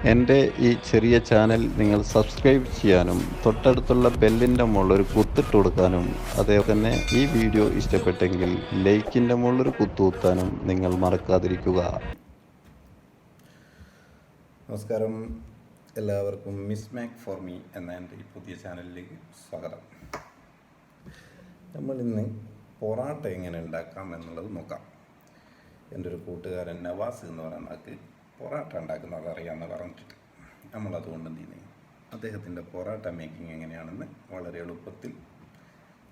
എൻ്റെ ഈ ചെറിയ ചാനൽ നിങ്ങൾ സബ്സ്ക്രൈബ് ചെയ്യാനും തൊട്ടടുത്തുള്ള ബെല്ലിൻ്റെ മുകളിലൊരു കുത്തിട്ട് കൊടുക്കാനും അതേപോലെ തന്നെ ഈ വീഡിയോ ഇഷ്ടപ്പെട്ടെങ്കിൽ ലൈക്കിൻ്റെ മുകളിലൊരു കുത്തുകുത്താനും നിങ്ങൾ മറക്കാതിരിക്കുക. നമസ്കാരം, എല്ലാവർക്കും മിസ് മാക് ഫോർ മീ എന്ന എൻ്റെ ഈ പുതിയ ചാനലിലേക്ക് സ്വാഗതം. നമ്മളിന്ന് പൊറാട്ട എങ്ങനെ ഉണ്ടാക്കാം എന്നുള്ളത് നോക്കാം. എൻ്റെ ഒരു കൂട്ടുകാരൻ നവാസ് എന്ന് പറയുന്ന ആൾക്ക് പൊറാട്ട ഉണ്ടാക്കുന്നത് അറിയാമെന്ന് പറഞ്ഞിട്ട് നമ്മളതുകൊണ്ട് എന്ത് ചെയ്യുന്നു, അദ്ദേഹത്തിൻ്റെ പൊറാട്ട മേക്കിംഗ് എങ്ങനെയാണെന്ന് വളരെ എളുപ്പത്തിൽ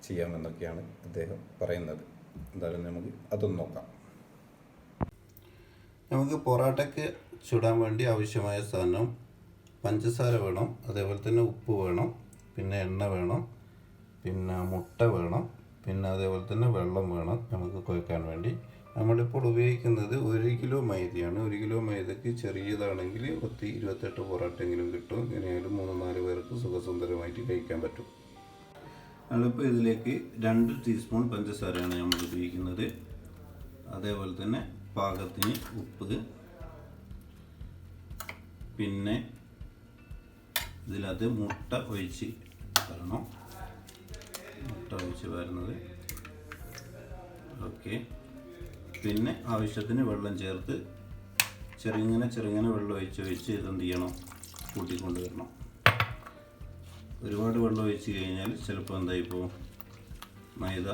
ചെയ്യാമെന്നൊക്കെയാണ് അദ്ദേഹം പറയുന്നത്. എന്തായാലും നമുക്ക് അതൊന്ന് നോക്കാം. നമുക്ക് പൊറാട്ടയ്ക്ക് ചുടാൻ വേണ്ടി ആവശ്യമായ സാധനം പഞ്ചസാര വേണം, അതേപോലെ തന്നെ ഉപ്പ് വേണം, പിന്നെ എണ്ണ വേണം, പിന്നെ മുട്ട വേണം, പിന്നെ അതേപോലെ തന്നെ വെള്ളം വേണം നമുക്ക് കുഴക്കാൻ വേണ്ടി. നമ്മളിപ്പോൾ ഉപയോഗിക്കുന്നത് 1 കിലോ മൈദയാണ്. 1 കിലോ മൈദക്ക് ചെറിയതാണെങ്കിൽ 28 പൊറാട്ടെങ്കിലും കിട്ടും. ഇങ്ങനെയായാലും 3-4 പേർക്ക് സുഖസുന്ദരമായിട്ട് കഴിക്കാൻ പറ്റും. നമ്മളിപ്പോൾ ഇതിലേക്ക് 2 ടീസ്പൂൺ പഞ്ചസാരയാണ് നമ്മൾ ഉപയോഗിക്കുന്നത്. അതേപോലെ തന്നെ പാകത്തിന് ഉപ്പ്, പിന്നെ ഇതിലത് മുട്ട ഒഴിച്ച് വരണം. മുട്ട ഒഴിച്ച് വരുന്നത് ഓക്കെ. പിന്നെ ആവശ്യത്തിന് വെള്ളം ചേർത്ത് ചെറുങ്ങനെ വെള്ളം ഒഴിച്ച് ഇതെന്ത് ചെയ്യണം, കൂട്ടിക്കൊണ്ട് വരണം. ഒരുപാട് വെള്ളം ഒഴിച്ച് കഴിഞ്ഞാൽ ചിലപ്പോൾ എന്തായി പോകും, മൈദ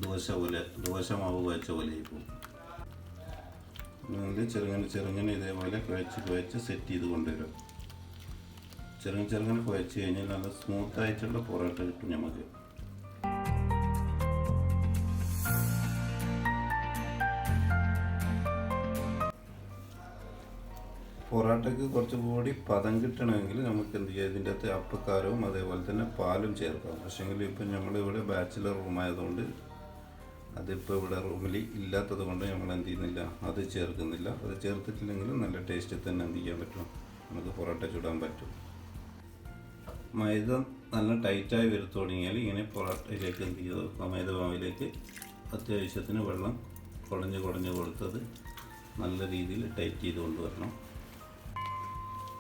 ദോശമാവ് കുഴച്ച പോലെ ആയി പോകും. അതുകൊണ്ട് ചെറുങ്ങനെ ഇതേപോലെ കുഴച്ച് സെറ്റ് ചെയ്ത് കൊണ്ടുവരും. ചെറുങ്ങനെ കുഴച്ച് കഴിഞ്ഞാൽ നല്ല സ്മൂത്തായിട്ടുള്ള പൊറോട്ട കിട്ടും നമുക്ക്. പൊറാട്ടയ്ക്ക് കുറച്ചുകൂടി പദം കിട്ടണമെങ്കിൽ നമുക്ക് എന്ത് ചെയ്യാം, ഇതിൻ്റെ അകത്ത് അപ്പക്കാരവും അതേപോലെ തന്നെ പാലും ചേർക്കാം. പക്ഷേങ്കിൽ ഇപ്പം നമ്മളിവിടെ ബാച്ചിലർ റൂമായതുകൊണ്ട്, അതിപ്പോൾ ഇവിടെ റൂമിൽ ഇല്ലാത്തത് കൊണ്ട് നമ്മൾ എന്ത് ചെയ്യുന്നില്ല, അത് ചേർക്കുന്നില്ല. അത് ചേർത്തിട്ടില്ലെങ്കിലും നല്ല ടേസ്റ്റിൽ തന്നെ എന്ത് ചെയ്യാൻ പറ്റും, നമുക്ക് പൊറോട്ട ചുടാൻ പറ്റും. മൈദ നല്ല ടൈറ്റായി വരും തുടങ്ങിയാൽ ഇങ്ങനെ പൊറോട്ടയിലേക്ക് എന്ത് ചെയ്തോ, മൈദ മാവിലേക്ക് അത്യാവശ്യത്തിന് വെള്ളം കുടഞ്ഞ് കൊടുത്തത് നല്ല രീതിയിൽ ടൈറ്റ് ചെയ്ത് കൊണ്ടുവരണം.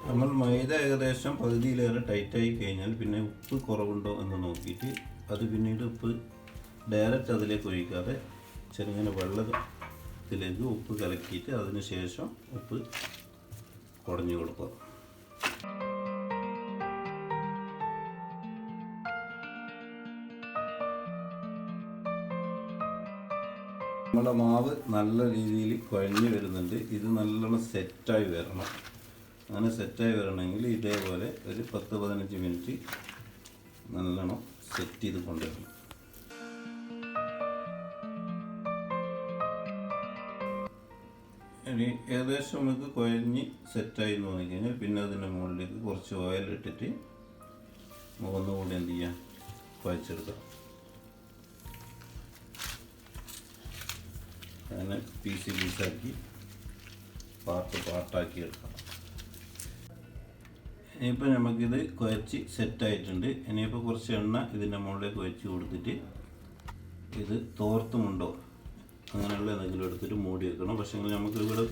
നമ്മൾ മൈദ ഏകദേശം പകുതിയിലേറെ ടൈറ്റായി കഴിഞ്ഞാൽ പിന്നെ ഉപ്പ് കുറവുണ്ടോ എന്ന് നോക്കിയിട്ട് അത് പിന്നീട് ഉപ്പ് ഡയറക്റ്റ് അതിലേക്ക് ഒഴിക്കാതെ ചെറുങ്ങനെ വെള്ളത്തിലേക്ക് ഉപ്പ് കലക്കിയിട്ട് അതിന് ശേഷം ഉപ്പ് കുടഞ്ഞു കൊടുക്കുക. നമ്മുടെ മാവ് നല്ല രീതിയിൽ കുഴഞ്ഞു വരുന്നുണ്ട്. ഇത് നല്ലോണം സെറ്റായി വരണം. അങ്ങനെ സെറ്റായി വരണമെങ്കിൽ ഇതേപോലെ ഒരു 10-15 മിനിറ്റ് നല്ലോണം സെറ്റ് ചെയ്ത് കൊണ്ടുവരണം. ഇനി ഏകദേശം നമുക്ക് കുഴഞ്ഞ് സെറ്റായി തോന്നിക്കഴിഞ്ഞാൽ പിന്നെ അതിൻ്റെ മുകളിലേക്ക് കുറച്ച് ഓയിൽ ഇട്ടിട്ട് ഒന്നുകൂടി എന്ത് ചെയ്യാം, കുഴച്ചെടുക്കാം. അങ്ങനെ പീസാക്കി പാർട്ടാക്കി എടുക്കാം. ഇനിയിപ്പോൾ നമുക്കിത് കുഴച്ച് സെറ്റായിട്ടുണ്ട്. ഇനിയിപ്പോൾ കുറച്ച് എണ്ണ ഇതിൻ്റെ മുകളിലേക്ക് ഒഴിച്ച് കൊടുത്തിട്ട് ഇത് തോർത്തുമുണ്ടോ അങ്ങനെയുള്ള എന്തെങ്കിലും എടുത്തിട്ട് മൂടി വെക്കണം. പക്ഷേ നമുക്ക് ഇവിടെ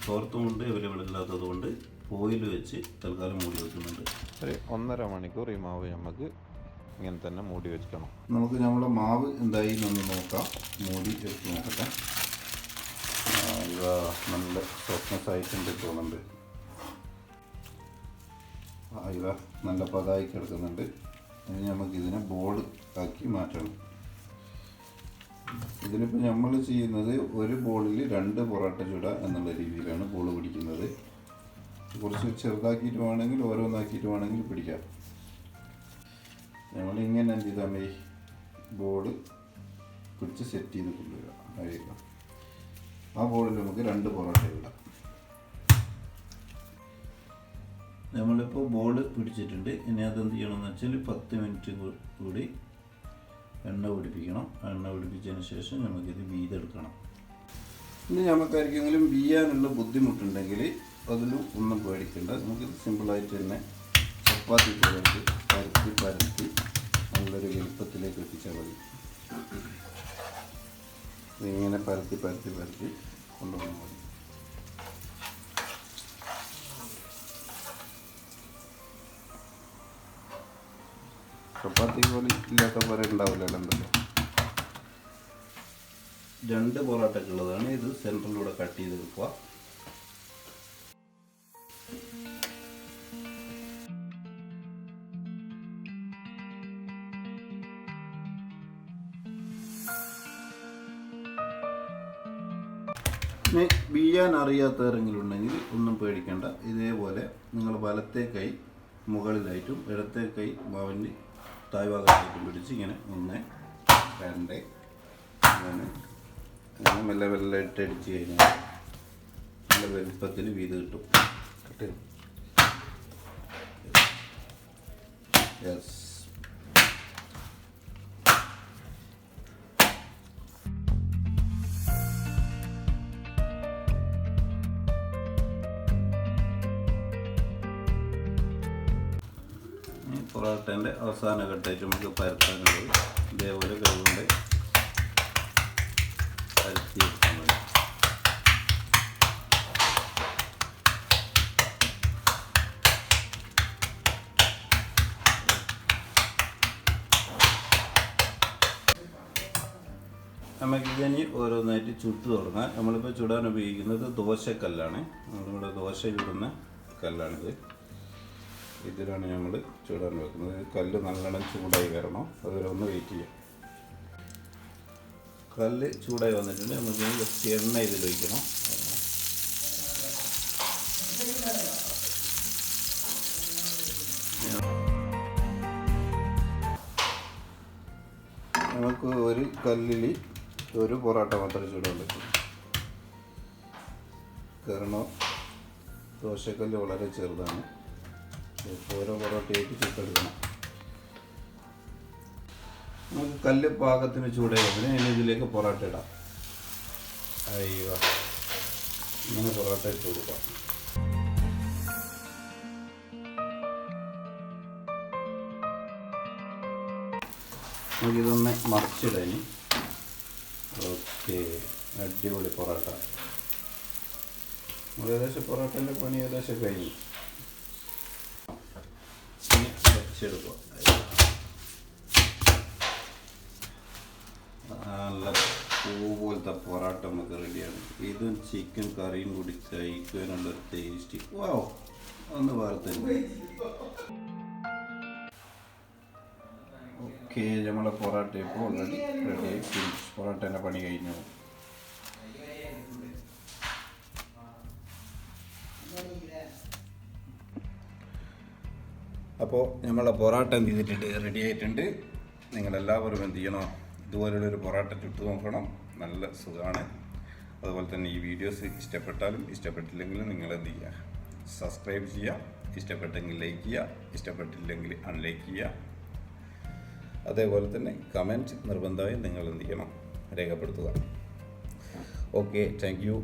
തോർത്തുമുണ്ട് അവൈലബിൾ ഇല്ലാത്തത് കൊണ്ട് ഫോയിൽ വെച്ച് തൽക്കാലം മൂടി വെക്കുന്നുണ്ട്. ഒരു 1.5 മണിക്കൂർ ഈ മാവ് നമുക്ക് ഇങ്ങനെ തന്നെ മൂടി വെക്കണം. നമുക്ക് നമ്മുടെ മാവ് എന്തായി എന്ന് നോക്കാം. മൂടി വെച്ച് നോക്കട്ടെ. നല്ല സോഫ്റ്റ്നെസ് ആയിട്ടുണ്ട് തോന്നുന്നുണ്ട്. ഇവ നല്ല പതായി കിടക്കുന്നുണ്ട്. ഇനി നമുക്കിതിനെ ബോൾ ആക്കി മാറ്റണം. ഇതിനിപ്പോൾ നമ്മൾ ചെയ്യുന്നത് ഒരു ബോളിൽ 2 പൊറോട്ട ചുട എന്നുള്ള രീതിയിലാണ് ബോൾ പിടിക്കുന്നത്. കുറച്ച് ചെറുതാക്കിയിട്ട് വേണമെങ്കിൽ ഓരോന്നാക്കിയിട്ട് വേണമെങ്കിൽ പിടിക്കാം. നമ്മളിങ്ങനെ എന്ത് ചെയ്താൽ മതി, ബോൾ പിടിച്ച് സെറ്റ് ചെയ്ത് കൊണ്ടുവരാം. ആ ബോളിൽ നമുക്ക് 2 പൊറോട്ട ഇടാം. നമ്മളിപ്പോൾ ബോൾ പിടിച്ചിട്ടുണ്ട്. ഇനി അതെന്ത് ചെയ്യണമെന്ന് വെച്ചാൽ 10 മിനിറ്റ് കൂടി എണ്ണ പിടിപ്പിക്കണം. എണ്ണ പിടിപ്പിച്ചതിന് ശേഷം നമുക്കിത് വീതെടുക്കണം. ഇനി നമുക്കാർക്കെങ്കിലും വീയാനുള്ള ബുദ്ധിമുട്ടുണ്ടെങ്കിൽ അതിലും ഒന്നും പേടിക്കണ്ട. നമുക്കിത് സിമ്പിളായിട്ട് തന്നെ ചപ്പാത്തി പരത്തി നല്ലൊരു വലുപ്പത്തിലേക്ക് എത്തിച്ചാൽ മതി. ഇതിങ്ങനെ പരത്തി കൊണ്ടുപോകാൻ മതി. ചപ്പാത്തി പോലെ ഇല്ലാത്ത പോലെ ഉണ്ടാവില്ലല്ലോ എന്തല്ലോ. 2 പൊറോട്ടക്കുള്ളതാണ് ഇത്. സെൻട്രലിലൂടെ കട്ട് ചെയ്തെടുക്കുക. ഇനി വീഴാൻ അറിയാത്തവരെങ്കിലും ഉണ്ടെങ്കിൽ ഒന്നും പേടിക്കേണ്ട. ഇതേപോലെ നിങ്ങൾ വലത്തെ കൈ മുകളിലായിട്ടും ഇടത്തെ കൈ മാവിൻ്റെ താഴ്ഭാഗത്തായിട്ടും പിടിച്ച് ഇങ്ങനെ 1 2 3 മെല്ലെ മെല്ലെ ഇട്ടടിച്ച് കഴിഞ്ഞാൽ നല്ല വലുപ്പത്തിൽ വീത് കിട്ടും. യെസ്. പൊറോട്ടേൻ്റെ അവസാന ഘട്ടമായിട്ട് നമുക്ക് പരത്താനുള്ളത് ഇതേപോലെ കൈകൊണ്ട് പരത്തി എടുക്കാൻ മതി. നമുക്കിതിനി ഓരോന്നായിട്ട് ചുട്ട് തുടങ്ങാം. നമ്മളിപ്പോൾ ചുടാൻ ഉപയോഗിക്കുന്നത് ദോശക്കല്ലാണ്. നമ്മളിവിടെ ദോശ ചുടുന്ന കല്ലാണിത്. ഇതിലാണ് നമ്മൾ ചൂടാൻ വെക്കുന്നത്. കല്ല് നല്ലോണം ചൂടായി വരണം. അതുവരെ ഒന്ന് വെയിറ്റ് ചെയ്യാം. കല്ല് ചൂടായി വന്നിട്ടുണ്ട്. നമുക്ക് ജസ്റ്റ് എണ്ണ ഇതിൽ ഒഴിക്കണം. നമുക്ക് ഒരു കല്ലിൽ ഒരു പൊറോട്ട മാത്രമേ ചൂടാൻ പറ്റൂ. കാരണം ദോശക്കല്ല് വളരെ ചെറുതാണ്. ഓരോ പൊറോട്ടയായിട്ട് ചുട്ടെടുക്കണം. നമുക്ക് കല്ല് പാകത്തിന് ചൂടായതിന് ഇനി ഇതിലേക്ക് പൊറോട്ട ഇടാം. അയ്യോ, ഇങ്ങനെ പൊറോട്ട ഇട്ട് കൊടുക്കാം. നമുക്കിതൊന്ന് മറിച്ചിടാൻ. ഓക്കെ, അടിപൊളി പൊറോട്ട. ഏകദേശം പൊറോട്ടേൻ്റെ പണി ഏകദേശം കഴിഞ്ഞു. വെച്ചെടുക്കുക. നല്ല പൂ പോലത്തെ പൊറോട്ട നമുക്ക് റെഡിയാണ്. ഇതും ചിക്കൻ കറിയും കൂടി കഴിക്കാനുള്ള ടേസ്റ്റ് വാവ്, ഒന്ന് വാർത്തരുന്നു. ഓക്കെ, നമ്മളെ പൊറോട്ട ഇപ്പോൾ ഓൾറെഡി റെഡിയായി. പൊറോട്ടേൻ്റെ പണി കഴിഞ്ഞു. അപ്പോൾ നമ്മളെ പൊറോട്ട എന്ത് ചെയ്തിട്ടുണ്ട്, റെഡി ആയിട്ടുണ്ട്. നിങ്ങളെല്ലാവരും എന്ത് ചെയ്യണം, ഇതുപോലുള്ളൊരു പൊറോട്ട ചുട്ട് നോക്കണം. നല്ല സുഖമാണ്. അതുപോലെ തന്നെ ഈ വീഡിയോസ് ഇഷ്ടപ്പെട്ടാലും ഇഷ്ടപ്പെട്ടില്ലെങ്കിലും നിങ്ങൾ എന്ത് ചെയ്യുക, സബ്സ്ക്രൈബ് ചെയ്യുക. ഇഷ്ടപ്പെട്ടെങ്കിൽ ലൈക്ക് ചെയ്യുക, ഇഷ്ടപ്പെട്ടില്ലെങ്കിൽ അൺലൈക്ക് ചെയ്യുക. അതേപോലെ തന്നെ കമൻറ്റ് നിർബന്ധമായും നിങ്ങൾ എന്ത് ചെയ്യണം, രേഖപ്പെടുത്തുക. Okay, thank you.